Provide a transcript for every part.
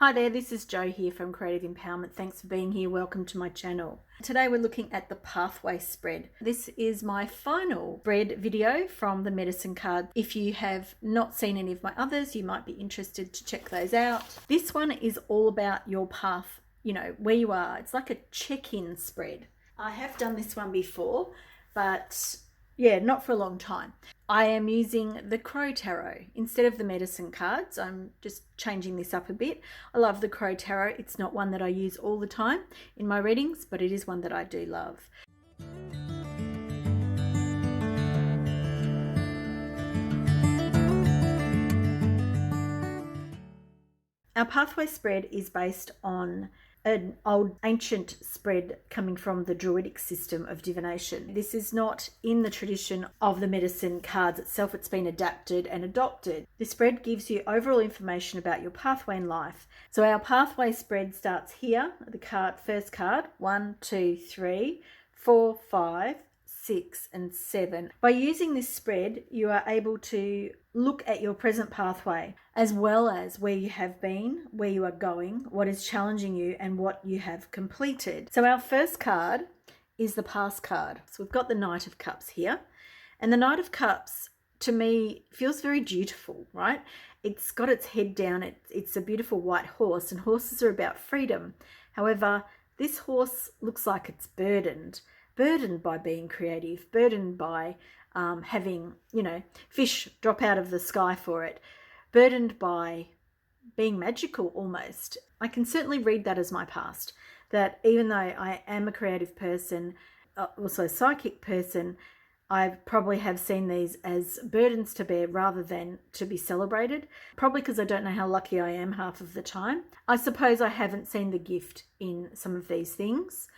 Hi there, this is Jo here from Creative Empowerment. Thanks for being here. Welcome to my channel. Today we're looking at the pathway spread. This is my final spread video from the medicine card. If you have not seen any of my others, you might be interested to check those out. This one is all about your path, where you are. It's like a check-in spread. I have done this one before, but yeah, not for a long time. I am using the Crow Tarot instead of the medicine cards. I'm just changing this up a bit. I love the Crow Tarot. It's not one that I use all the time in my readings, but it is one that I do love. Our pathway spread is based on an old ancient spread coming from the Druidic system of divination. This is not in the tradition of the medicine cards itself. It's been adapted and adopted. This spread gives you overall information about your pathway in life. So our pathway spread starts here, the first card, 1, 2, 3, 4, 5, 6 and 7. By using this spread, you are able to look at your present pathway as well as where you have been, where you are going, what is challenging you and what you have completed. So our first card is the past card. So we've got the Knight of Cups here, and the Knight of Cups to me feels very dutiful, right? It's got its head down. It's a beautiful white horse, and horses are about freedom. However, this horse looks like it's burdened by being creative, burdened by having, fish drop out of the sky for it, burdened by being magical almost. I can certainly read that as my past, that even though I am a creative person, also a psychic person, I probably have seen these as burdens to bear rather than to be celebrated, probably because I don't know how lucky I am half of the time. I suppose I haven't seen the gift in some of these things.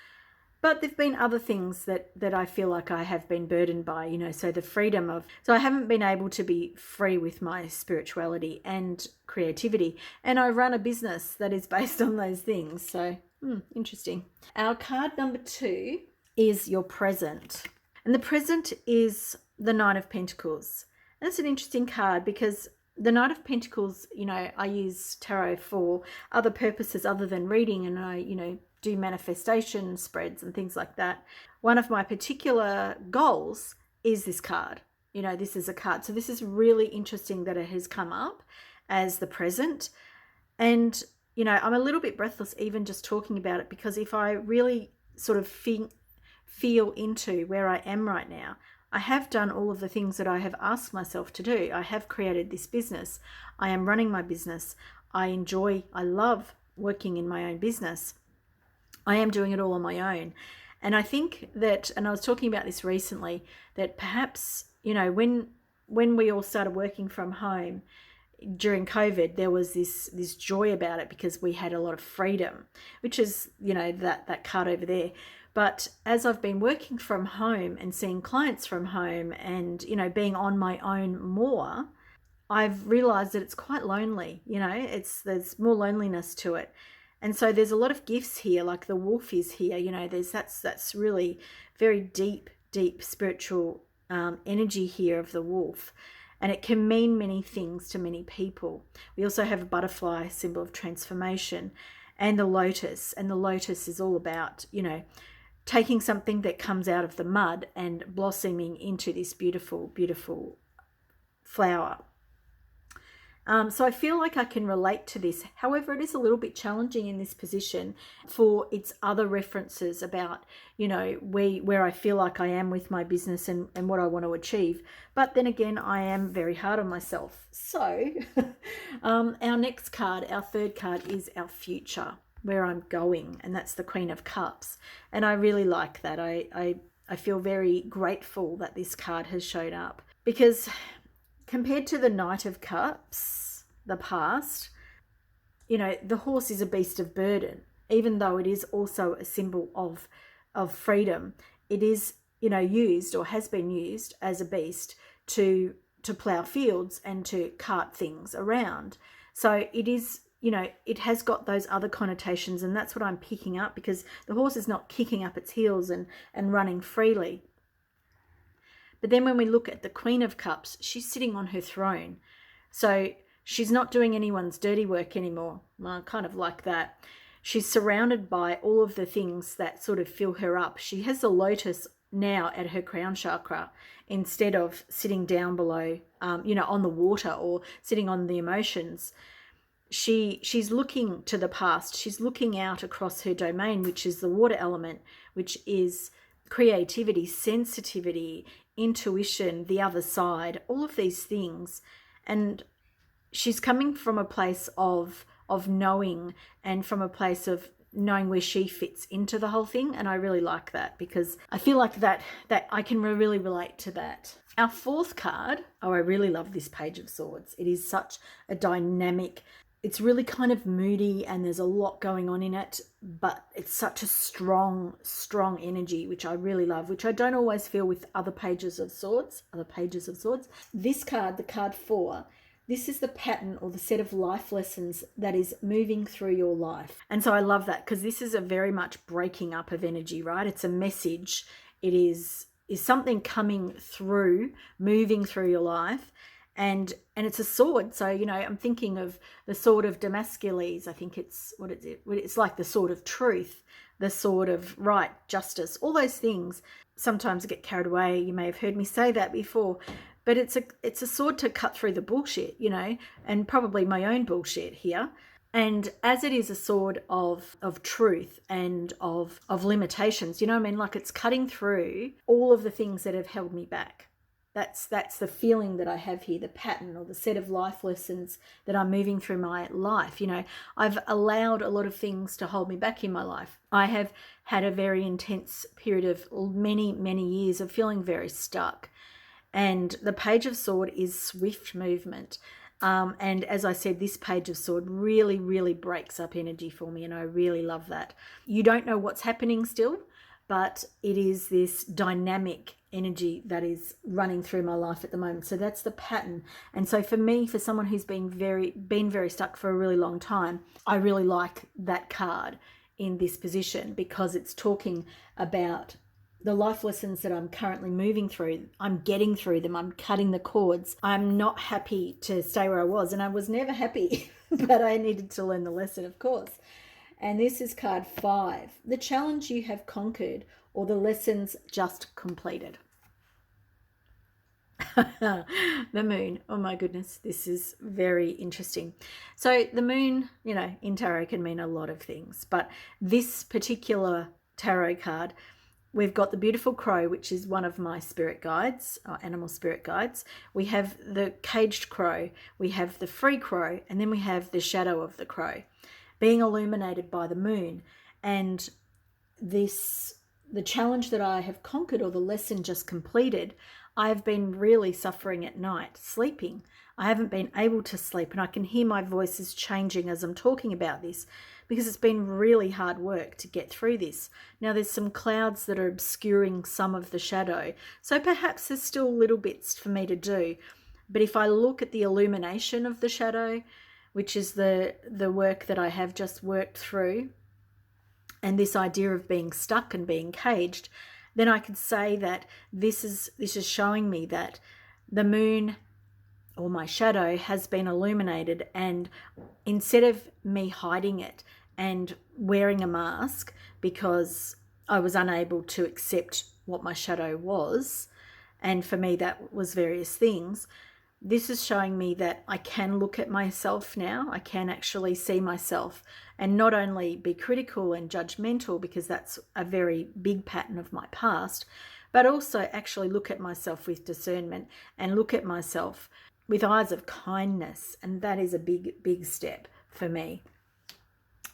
But there've been other things that I feel like I have been burdened by, so the freedom of, so I haven't been able to be free with my spirituality and creativity. And I run a business that is based on those things. So, interesting. Our card number 2 is your present. And the present is the Nine of Pentacles. And that's an interesting card because the Knight of Pentacles, I use tarot for other purposes other than reading, and I, do manifestation spreads and things like that. One of my particular goals is this card. This is a card. So this is really interesting that it has come up as the present. And, I'm a little bit breathless even just talking about it, because if I really sort of feel into where I am right now, I have done all of the things that I have asked myself to do. I have created this business. I am running my business. I love working in my own business. I am doing it all on my own. And I think that, and I was talking about this recently, that perhaps, when we all started working from home during COVID, there was this joy about it because we had a lot of freedom, which is, that card over there. But as I've been working from home and seeing clients from home and, being on my own more, I've realized that it's quite lonely. There's more loneliness to it. And so there's a lot of gifts here, like the wolf is here, that's really very deep spiritual energy here of the wolf. And it can mean many things to many people. We also have a butterfly, symbol of transformation, and the lotus. And the lotus is all about, taking something that comes out of the mud and blossoming into this beautiful, beautiful flower. So I feel like I can relate to this. However, it is a little bit challenging in this position for its other references about, where I feel like I am with my business and what I want to achieve. But then again, I am very hard on myself. So our next card, our third card, is our future, where I'm going, and that's the Queen of Cups. And I really like that. I feel very grateful that this card has showed up, because compared to the Knight of Cups, the past, the horse is a beast of burden. Even though it is also a symbol of freedom, it is, used or has been used as a beast to plough fields and to cart things around. So it is, it has got those other connotations, and that's what I'm picking up, because the horse is not kicking up its heels and running freely. But then when we look at the Queen of Cups, she's sitting on her throne. So She's not doing anyone's dirty work anymore. Well, I kind of like that. She's surrounded by all of the things that sort of fill her up. She has a lotus now at her crown chakra instead of sitting down below, on the water or sitting on the emotions. She's looking to the past. She's looking out across her domain, which is the water element, which is creativity, sensitivity, intuition, the other side, all of these things. And she's coming from a place of knowing, and from a place of knowing where she fits into the whole thing. And I really like that, because I feel like that I can really relate to that. Our fourth card, I really love this Page of Swords. It is such a dynamic, it's really kind of moody, and there's a lot going on in it, but it's such a strong energy, which I really love, which I don't always feel with other pages of swords. This card, the card 4, this is the pattern or the set of life lessons that is moving through your life. And so I love that, because this is a very much breaking up of energy, right? It's a message. It is something coming through, moving through your life. And it's a sword. So, I'm thinking of the sword of Damascus. I think it's, what is it? It's like the sword of truth, the sword of right, justice, all those things. Sometimes I get carried away. You may have heard me say that before. But it's a sword to cut through the bullshit, and probably my own bullshit here. And as it is a sword of truth and of limitations, like it's cutting through all of the things that have held me back. That's the feeling that I have here, the pattern or the set of life lessons that I'm moving through my life. I've allowed a lot of things to hold me back in my life. I have had a very intense period of many, many years of feeling very stuck. And the Page of Sword is swift movement. And as I said, this Page of Sword really, really breaks up energy for me. And I really love that. You don't know what's happening still, but it is this dynamic energy that is running through my life at the moment. So that's the pattern. And so for me, for someone who's been very stuck for a really long time, I really like that card in this position, because it's talking about the life lessons that I'm currently moving through. I'm getting through them. I'm cutting the cords. I'm not happy to stay where I was, and I was never happy, but I needed to learn the lesson, of course. And this is card 5, the challenge you have conquered, or the lessons just completed. The moon. Oh my goodness, this is very interesting. So the moon, in tarot can mean a lot of things, but this particular tarot card, we've got the beautiful crow, which is one of my spirit guides, animal spirit guides. We have the caged crow, we have the free crow, and then we have the shadow of the crow being illuminated by the moon. And the challenge that I have conquered, or the lesson just completed, I've been really suffering at night, sleeping. I haven't been able to sleep, and I can hear my voice is changing as I'm talking about this, because it's been really hard work to get through this. Now there's some clouds that are obscuring some of the shadow, so perhaps there's still little bits for me to do. But if I look at the illumination of the shadow, which is the work that I have just worked through, and this idea of being stuck and being caged, then I could say that this is showing me that the moon, or my shadow, has been illuminated, and instead of me hiding it and wearing a mask because I was unable to accept what my shadow was, and for me that was various things, this is showing me that I can look at myself now. I can actually see myself and not only be critical and judgmental, because that's a very big pattern of my past, but also actually look at myself with discernment and look at myself with eyes of kindness. And that is a big, big step for me.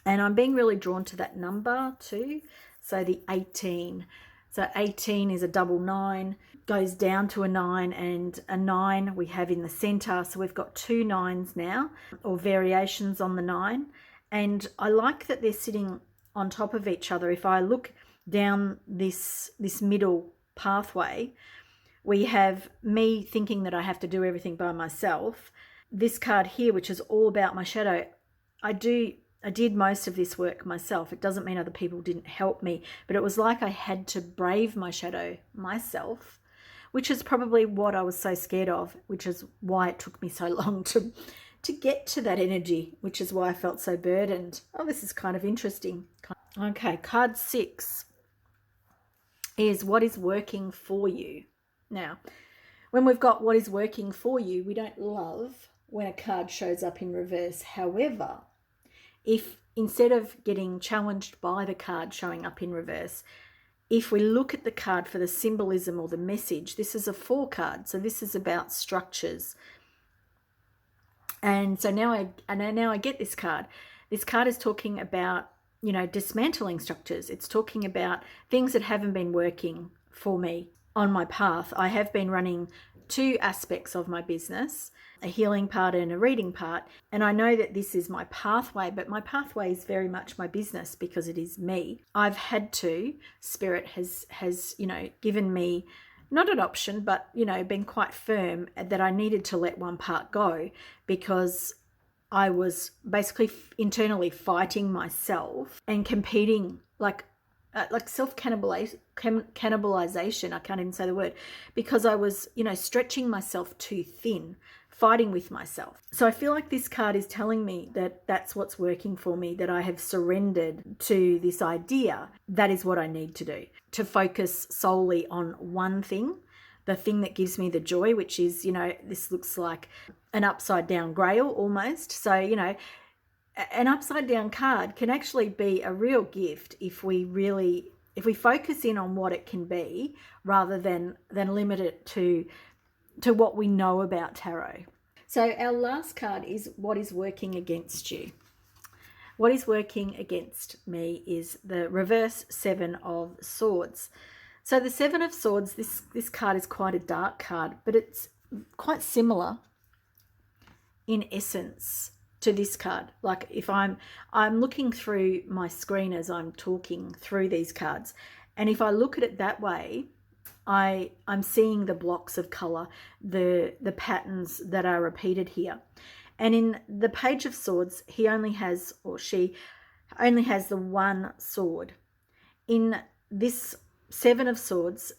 And I'm being really drawn to that number too. So the 18. So 18 is a double 9, goes down to a 9, and a 9 we have in the center. So we've got 2 9s now, or variations on the 9. And I like that they're sitting on top of each other. If I look down this middle pathway, we have me thinking that I have to do everything by myself. This card here, which is all about my shadow, I did most of this work myself. It doesn't mean other people didn't help me, but it was like I had to brave my shadow myself, which is probably what I was so scared of, which is why it took me so long to get to that energy, which is why I felt so burdened. Oh, this is kind of interesting. Okay, card 6 is what is working for you. Now, when we've got what is working for you, we don't love when a card shows up in reverse. However, if instead of getting challenged by the card showing up in reverse, if we look at the card for the symbolism or the message, this is a 4 card. So this is about structures. And so now I get this card. This card is talking about, you know, dismantling structures. It's talking about things that haven't been working for me on my path. I have been running 2 aspects of my business, a healing part and a reading part. And I know that this is my pathway, but my pathway is very much my business because it is me. I've had to, Spirit has, you know, given me not an option, but, you know, been quite firm that I needed to let one part go because I was basically internally fighting myself and competing like self-cannibalization. I can't even say the word, because I was, you know, stretching myself too thin, fighting with myself. So I feel like this card is telling me that that's what's working for me, that I have surrendered to this idea. That is what I need to do, to focus solely on one thing, the thing that gives me the joy, which is, you know, this looks like an upside down grail almost. So, you know, an upside down card can actually be a real gift if we focus in on what it can be rather than limit it to what we know about tarot. So our last card is what is working against you. What is working against me is the reverse 7 of Swords. So the 7 of Swords, this card is quite a dark card, but it's quite similar in essence to this card. Like if I'm looking through my screen as I'm talking through these cards, and if I look at it that way, I'm seeing the blocks of color, the patterns that are repeated here. And in the Page of Swords, he only has, or she only has, the one sword. In this 7 of Swords,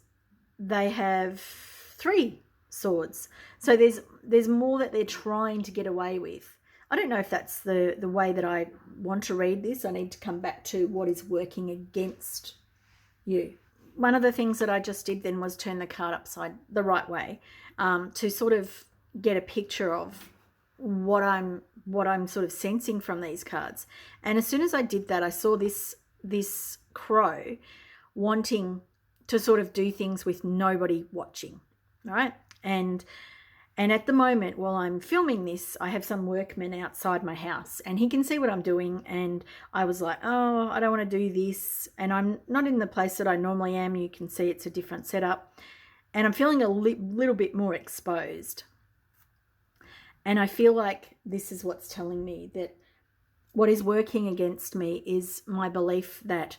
they have 3 swords. So there's more that they're trying to get away with. I don't know if that's the way that I want to read this. I need to come back to what is working against you. One of the things that I just did then was turn the card upside the right way, to sort of get a picture of what I'm sort of sensing from these cards. And as soon as I did that, I saw this crow wanting to sort of do things with nobody watching. All right. And at the moment, while I'm filming this, I have some workmen outside my house and he can see what I'm doing. And I was like, oh, I don't want to do this. And I'm not in the place that I normally am. You can see it's a different setup. And I'm feeling a little bit more exposed. And I feel like this is what's telling me that what is working against me is my belief that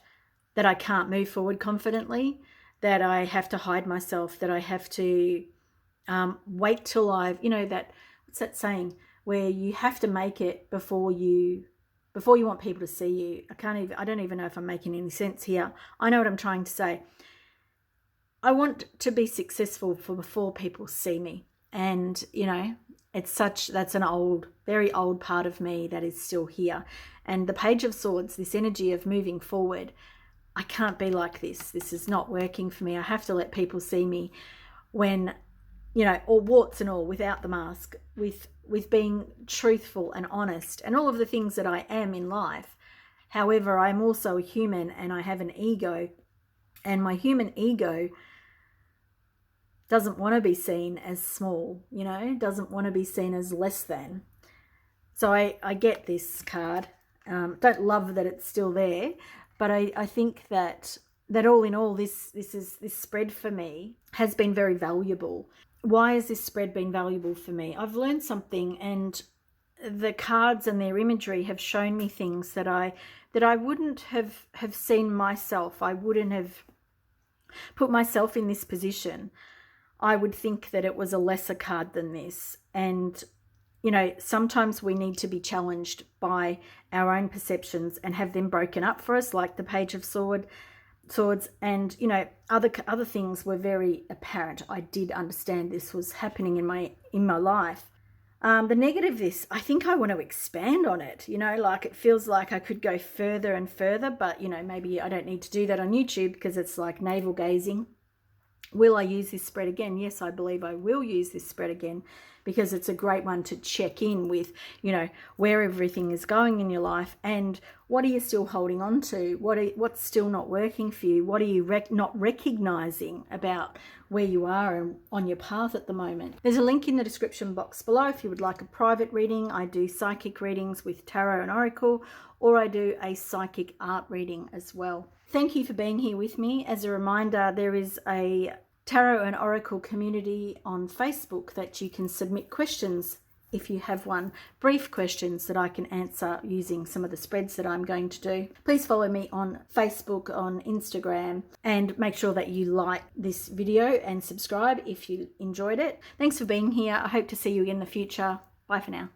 I can't move forward confidently, that I have to hide myself, that I have to wait till I've, you know, that, what's that saying, where you have to make it before you want people to see you. I don't even know if I'm making any sense here. I know what I'm trying to say. I want to be successful before people see me. And, you know, that's an very old part of me that is still here. And the Page of Swords, this energy of moving forward, I can't be like this. This is not working for me. I have to let people see me when, you know, all warts and all, without the mask, with being truthful and honest and all of the things that I am in life. However, I'm also a human and I have an ego, and my human ego doesn't want to be seen as small, you know, doesn't want to be seen as less than. So I get this card. Don't love that it's still there, but I think that all in all, this spread for me has been very valuable. Why has this spread been valuable for me? I've learned something, and the cards and their imagery have shown me things that I wouldn't have seen myself. I wouldn't have put myself in this position. I would think that it was a lesser card than this. And, you know, sometimes we need to be challenged by our own perceptions and have them broken up for us, like the Page of Swords. And, you know, other things were very apparent. I did understand this was happening in my life. The negative of this, I think I want to expand on it, like it feels like I could go further and further, but, maybe I don't need to do that on YouTube because it's like navel gazing. Will I use this spread again? Yes, I believe I will use this spread again because it's a great one to check in with, where everything is going in your life and what are you still holding on to? What's still not working for you? What are you not recognizing about where you are and on your path at the moment? There's a link in the description box below if you would like a private reading. I do psychic readings with tarot and oracle, or I do a psychic art reading as well. Thank you for being here with me. As a reminder, there is a tarot and oracle community on Facebook that you can submit questions if you have one, brief questions that I can answer using some of the spreads that I'm going to do. Please follow me on Facebook, on Instagram, and make sure that you like this video and subscribe if you enjoyed it. Thanks for being here. I hope to see you again in the future. Bye for now.